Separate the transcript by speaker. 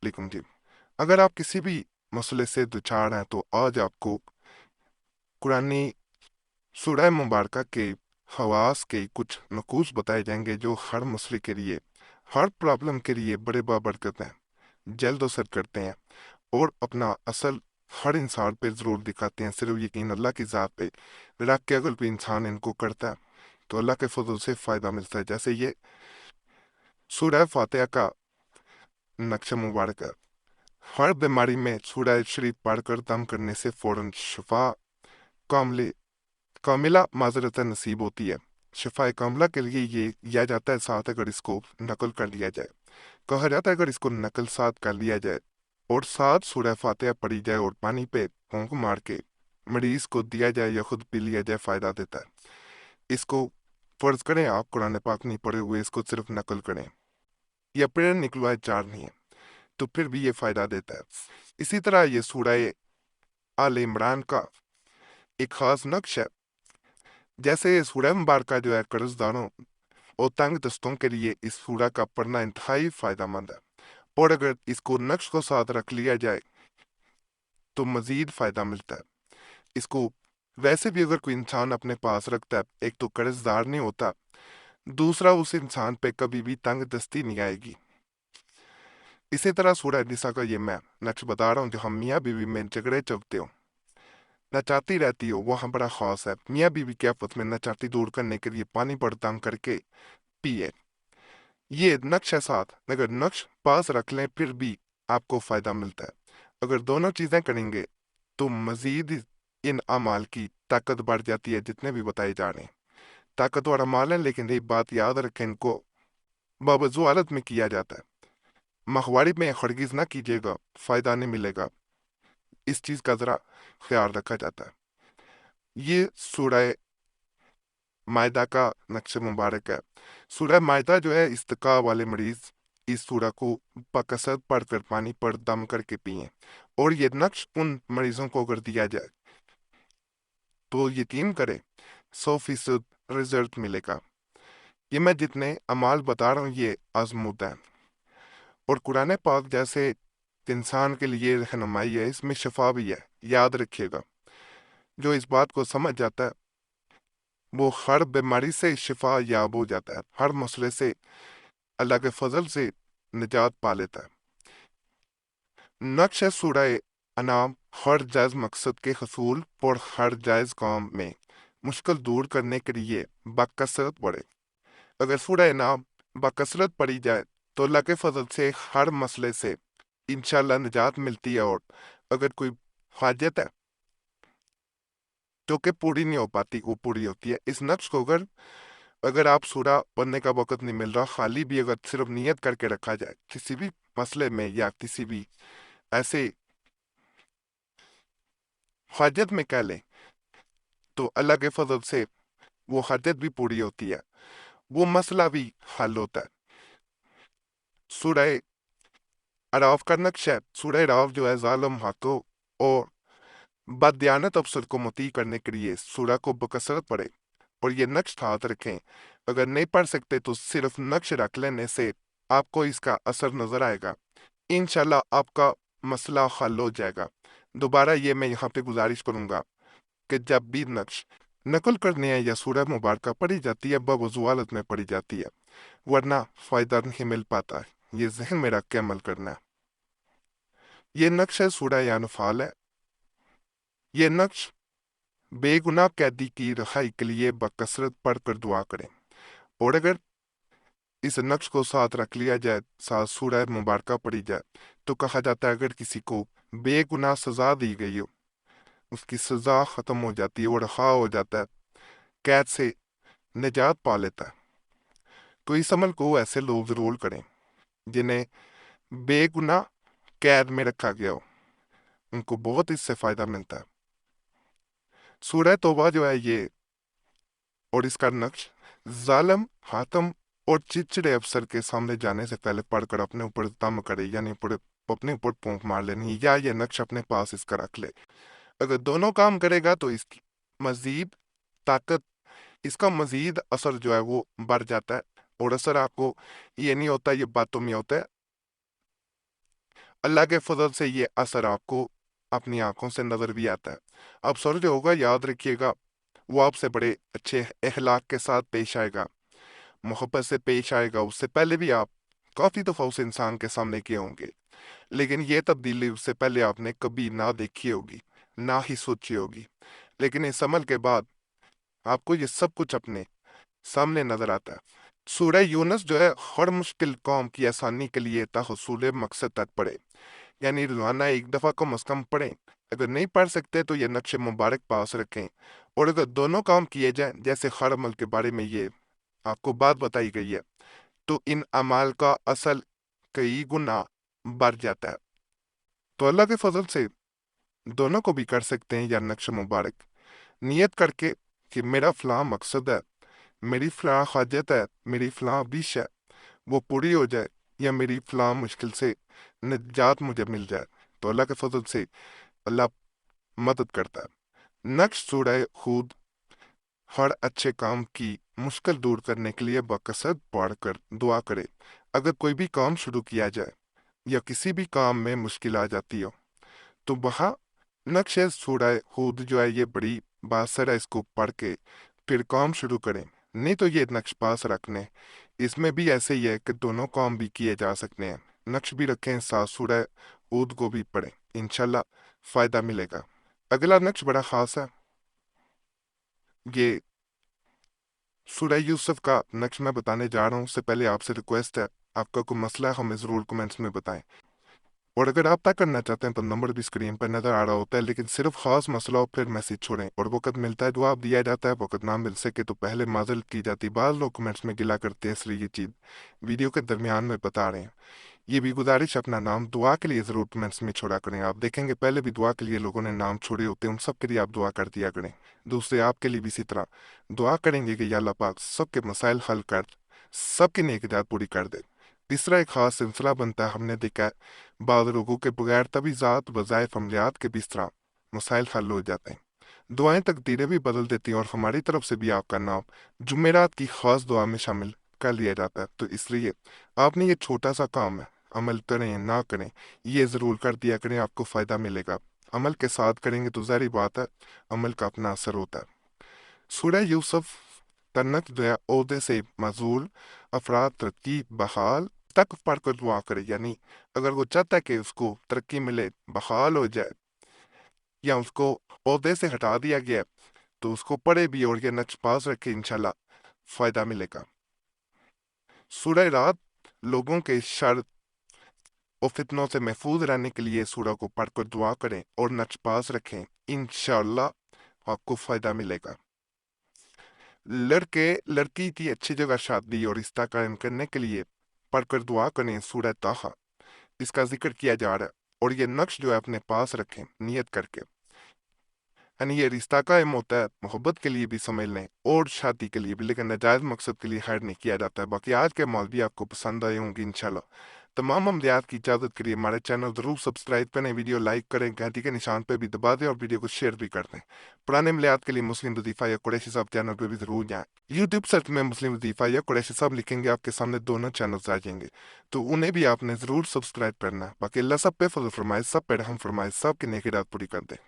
Speaker 1: लेकिन जी, अगर आप किसी भी मसले से दुचार हैं तो आज आपको कुरानी सूरह मुबारका के खवास के कुछ नकूस बताए जाएंगे जो हर मसले के लिए, हर प्रॉब्लम के लिए बड़े बाबरकत हैं, जल्द असर करते हैं और अपना असल हर इंसान पे ज़रूर दिखाते हैं। सिर्फ यकीन अल्लाह की ज़ात पे रख के अगर कोई इंसान इनको करता है तो अल्लाह के फजल से फ़ायदा मिलता है। जैसे ये सूरह फातिहा का नक्शा मुबारक है। हर बीमारी में सूरह शरीफ पढ़कर दम करने से फौरन शफा कामले कामिला माजरत नसीब होती है। शफा कामला के लिए ये किया जाता है, साथ अगर इसको नकल कर लिया जाए, कहा जाता है अगर इसको नकल साथ कर लिया जाए और साथ सूरह फातिहा पढ़ी जाए और पानी पे फूंक मार के मरीज को दिया जाए या खुद पी लिया जाए, फायदा देता है। इसको फर्ज करें आप कुरान पाक नहीं पढ़े हुए, इसको सिर्फ नकल करें या पेड़ निकलवाए चार नहीं है तो फिर भी ये फायदा देता है। इसी तरह ये सूरह आल इमरान का एक खास नक्श है। जैसे ये सूरह मुबारका जो है कर्जदारों और तंग दस्तों के लिए इस सूरह का पढ़ना इंतहाई फायदेमंद है और अगर इसको नक्श को साथ रख लिया जाए तो मजीद फायदा मिलता है। इसको वैसे भी अगर कोई इंसान अपने पास रखता है, एक तो कर्जदार नहीं होता, दूसरा उस इंसान पे कभी भी तंग दस्ती नहीं आएगी। इसी तरह सूरह निसा का ये मैं नक्श बता रहा हूँ जो हम मियाँ बीवी में झगड़े चलते हो, नचाती रहती हो, वहाँ बड़ा खास है। मियाँ बीवी की आपस में नचाती दूर करने के लिए पानी पर दम करके पिए। ये नक्श है साथ, अगर नक्श पास रख लें फिर भी आपको फायदा मिलता है। अगर दोनों चीजें करेंगे तो मजीद इन अमाल की ताकत बढ़ जाती है जितने भी बताए जा रहे हैं। ताकतवर अमाल है, लेकिन एक बात याद रखें, इनको बावजू हालत में किया जाता है। मखवारी में हरगिज ना कीजिएगा, फायदा नहीं मिलेगा, इस चीज का जरा ख्याल रखा जाता है। ये सूरह मायदा का नक्श मुबारक है। सूरह मायदा जो है, इस्तिका वाले मरीज इस सूरह को बकसरत पढ़कर पानी पर दम करके पिए और ये नक्श उन मरीजों को अगर दिया जाए तो यकीन करें 100% रिजल्ट मिलेगा। ये मैं जितने अमाल बता रहा हूँ ये आजमूदा है और कुरान पाक जैसे इंसान के लिए रहनुमाई है, इसमें शफा भी है। याद रखिएगा, जो इस बात को समझ जाता है वो हर बीमारी से शिफा याब हो जाता है, हर मसले से अल्लाह के फजल से निजात पा लेता है। नक्श है सूरह अनाम हर जायज मकसद के हसूल और हर जायज काम में मुश्किल दूर करने के लिए बाकसरत पढ़े। अगर सूरह अनाम बाकसरत पढ़ी जाए तो अल्लाह के फजल से हर मसले से इंशाल्लाह निजात मिलती है और अगर कोई हाजत है जो कि पूरी नहीं हो पाती वो पूरी होती है। इस नक्श को अगर अगर आप सूरह पढ़ने का वक्त नहीं मिल रहा, खाली भी अगर सिर्फ नियत करके रखा जाए किसी भी मसले में या किसी भी ऐसे हाजत में कह लें तो अल्लाह के फजल से वो हाजत भी पूरी होती है, वो मसला भी हल होता है। सूरह अराफ का नक्श है। सूरह अराफ जो है जालिम हाथों और बदयानत अफसर को मुती करने के लिए सूरह को बकसरत पढ़े और ये नक्श हाथ रखें। अगर नहीं पढ़ सकते तो सिर्फ नक्श रख लेने से आपको इसका असर नजर आएगा, इंशाल्लाह आपका मसला हल हो जाएगा। दोबारा ये मैं यहाँ पे गुजारिश करूंगा कि जब भी नक्श नकल करने है या सूरह मुबारक पढ़ी जाती है बवजू हालत में पढ़ी जाती है, वरना फायदा नहीं मिल पाता है। ये जहन में रख के अमल करना है। ये नक्श है सूरह अनफाल है। ये नक्श बेगुनाह कैदी की रहाई के लिए बकसरत पढ़कर दुआ करें और अगर इस नक्श को साथ रख लिया जाए, साथ सूरह मुबारक पढ़ी जाए, तो कहा जाता है अगर किसी को बेगुनाह सजा दी गई हो उसकी सजा खत्म हो जाती है, वो रहा हो जाता है, कैद से निजात पा लेता है। तो इस अमल को ऐसे लोग जरूर करें जिन्हें बेगुनाह कैद में रखा गया हो, उनको बहुत इससे फायदा मिलता है। सूरह तौबा जो है ये और इसका नक्श जालिम हातम और चिड़चिड़े अफसर के सामने जाने से पहले पढ़कर अपने ऊपर दम करे, यानी अपने ऊपर पोंक मार लेनी, या ये नक्श अपने पास इसका रख ले। अगर दोनों काम करेगा तो इसकी मजीद ताकत, इसका मजीद असर जो है वो बढ़ जाता है और असर आपको ये नहीं होता, ये बातों में होता है, अल्लाह के फजल से ये असर आपको अपनी आंखों से नजर भी आता है। अब सूरज होगा, याद रखिएगा, वो आपसे बड़े अच्छे अखलाक के साथ पेश आएगा, मोहब्बत से पेश आएगा। उससे पहले भी आप काफी दफा उस इंसान के सामने किए होंगे, लेकिन ये तब्दीली उससे पहले आपने कभी ना देखी होगी, ना ही सोची होगी। लेकिन इस अमल के बाद आपको ये सब कुछ अपने सामने नजर आता है। सूरह यूनुस जो है हर मुश्किल कौम की आसानी के लिए ताहसूल मकसद तक पढ़े, यानी रोजाना एक दफा कम अज कम पढ़ें। अगर नहीं पढ़ सकते तो ये नक्श मुबारक पास रखें, और अगर दोनों काम किए जाएं जैसे हर अमल के बारे में ये आपको बात बताई गई है, तो इन अमाल का असल कई गुना बढ़ जाता है। तो अल्लाह के फजल से दोनों को भी कर सकते हैं या नक्श मुबारक, नियत करके कि मेरा फलां मकसद है, मेरी फलां हाजत है, मेरी फलां विश है, वो पूरी हो जाए, या मेरी फलां मुश्किल से निजात मुझे मिल जाए। तो अल्लाह के फजल से अल्लाह मदद करता है। नक्श सूरह खूद हर अच्छे काम की मुश्किल दूर करने के लिए बकसरत पढ़कर दुआ करे। अगर कोई भी काम शुरू किया जाए या किसी भी काम में मुश्किल आ जाती हो, तो वहाँ नक्श सूरह हूद जो है ये बड़ी बासर है, इसको पढ़ के फिर काम शुरू करें। नहीं तो ये नक्श पास रखने, इसमें भी ऐसे ही है कि दोनों काम भी किए जा सकते हैं। नक्श भी रखें, साथ सूरह हूद को भी पढ़ें, इंशाल्लाह फायदा मिलेगा। अगला नक्श बड़ा खास है, ये सूरह यूसुफ का नक्श मैं बताने जा रहा हूँ। उससे पहले आपसे रिक्वेस्ट है, आपका कोई मसला है हमें ज़रूर कमेंट्स में बताएं। और अगर आप तय करना चाहते हैं तो नंबर भी स्क्रीन पर नजर आ रहा होता है, लेकिन सिर्फ खास मसला हो फिर मैसेज छोड़ें और वक़्त मिलता है जवाब दिया जाता है। वक़्त ना मिल सके तो पहले माजरत की जाती। बाज़ लोग कमेंट्स में गिला करते हैं, इसलिए ये चीज़ वीडियो के दरमियान में बता रहे हैं। ये भी गुजारिश, अपना नाम दुआ के लिए ज़रूर कमेंट्स में छोड़ा करें। आप देखेंगे पहले भी दुआ के लिए लोगों ने नाम छोड़े होते हैं, उन सब के लिए आप दुआ कर दिया करें। दूसरे आपके लिए भी इसी तरह दुआ करेंगे कि या अल्लाह पाक सबके मसाइल हल कर, सबकी नेकियात पूरी कर दे। तीसरा एक खास सिलसिला बनता है, हमने देखा है बाद लोगों के बगैर तभी ज़ात वज़ाइफ अमलियात के भी इस तरह मसाइल हल हो जाते हैं। दुआएं तकदीरें भी बदल देती हैं, और हमारी तरफ से भी आपका नाम जुमेरात की खास दुआ में शामिल कर लिया जाता है। तो इसलिए आपने ये छोटा सा काम है, अमल करें ना करें, ये ज़रूर कर दिया करें, आपको फ़ायदा मिलेगा। अमल के साथ करेंगे तो ज़ाहिर बात है अमल का अपना असर होता है। सूरह यूसुफ तन्नत जो है ओहदे से मजूल अफराद तरक्की बहाल तक पढ़कर दुआ करे, यानी अगर वो चाहता है कि उसको तरक्की मिले, बहाल हो जाए, या उसको ओहदे से हटा दिया गया, तो उसको पढ़े भी और ये नक्श पास रखे, इंशाल्लाह फायदा मिलेगा। सूरह रात लोगों के शर और फितनों से महफूज रहने के लिए सूरह को पढ़कर दुआ करें और नक्श पास रखें, इंशाल्लाह आपको फायदा मिलेगा। लड़के लड़की की अच्छी जगह शादी और रिश्ता कायम करने के लिए पढ़कर दुआ करें सूरह ताहा, इसका जिक्र किया जा रहा है। और ये नक्श जो है अपने पास रखें नियत करके, यानी ये रिश्ता कायम होता है मोहब्बत के लिए भी समझ लें और शादी के लिए भी, लेकिन नाजायज मकसद के लिए खैर नहीं किया जाता है। बाकी आज के मौल भी आपको पसंद आए होंगे इंशाल्लाह। तमाम अमलियात की इजाज़त के लिए हमारे चैनल ज़रूर सब्सक्राइब करें, वीडियो लाइक करें, घंटी के निशान पर भी दबा दें और वीडियो को शेयर भी कर दें। पुराने अमलियात के लिए मुस्लिम वजीफ़ा या कुरैशी साहब चैनल पर भी ज़रूर जाएं। यूट्यूब सर्च में मुस्लिम वजीफ़ा या कुरैशी साहब लिखेंगे, आपके सामने दोनों चैनल्स आ जाएंगे, तो उन्हें भी आपने ज़रूर सब्सक्राइब करना है। बाकी अल्लाह सब पे फजल फरमाए, सब पे रहम फरमाए, सब की नेकी रात पूरी कर दे।